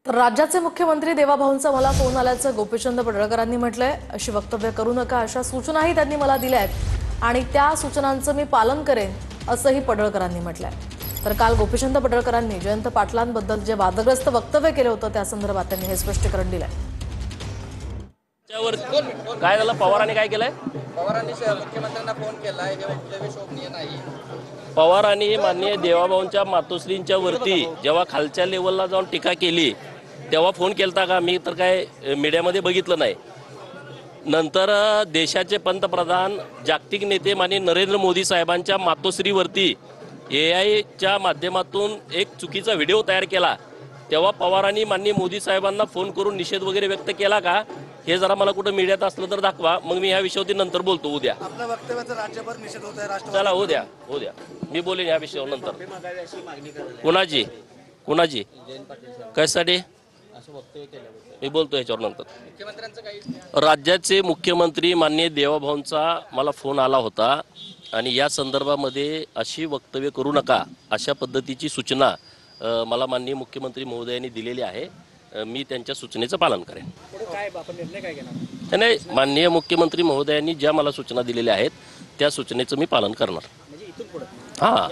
राज्याचे मुख्यमंत्री देवाभाऊंचा मला फोन आल्याचं गोपीचंद पडळकरांनी म्हटलंय। अशी वक्तव्य करू नका अशा सूचनाही त्यांनी मला दिल्या आहेत आणि त्या सूचनांचं मी पालन करेन असंही पडळकरांनी म्हटलंय। तर काल गोपीचंद पडळकरांनी जयंत पाटलांबद्दल जे वादग्रस्त वक्तव्य केलं होतं त्या संदर्भात त्यांनी हे स्पष्टीकरण दिलंय। काय झालं? पवारांनी काय केलंय? पवारांनी मुख्यमंत्र्यांना फोन केलाय, हे वक्तव्य शोभनीय नाही। पवारांनी माननीय देवाभाऊंच्या मातोश्रींच्या वरती जेव्हा खालच्या लेवलला जाऊन टीका केली तेव्हा फोन केलता का? मी तर काय मीडियामध्ये बघितलं नाही। नंतर देशाचे पंतप्रधान जागतिक नेते माननीय नरेंद्र मोदी साहेबांच्या मातोश्रीवरती AI च्या माध्यमातून एक चुकीचा व्हिडिओ तयार केला तेव्हा पवारांनी माननीय मोदी साहेबांना फोन करून निषेध वगैरे व्यक्त केला का? हे जरा मला कुठं मीडियात असलं तर दाखवा, मग मी ह्या विषयावरती नंतर बोलतो। उद्या आपल्या वक्तव्याचा राज्यभर निषेध होत आहे। चला उद्या मी बोलेन ह्या विषयावर नंतर। कुणाची कशासाठी मी बोलतो याच्यावर नंतर। मुख्यमंत्र्यांचं काही राज्याचे मुख्यमंत्री माननीय देवाभाऊंचा मला फोन आला होता आणि या संदर्भामध्ये अशी वक्तव्य करू नका अशा पद्धतीची सूचना मला माननीय मुख्यमंत्री महोदयांनी दिलेली आहे। मी त्यांच्या सूचनेचं पालन करेन। नाही, माननीय मुख्यमंत्री महोदयांनी ज्या मला सूचना दिलेल्या आहेत त्या सूचनेचं मी पालन करणार। हां।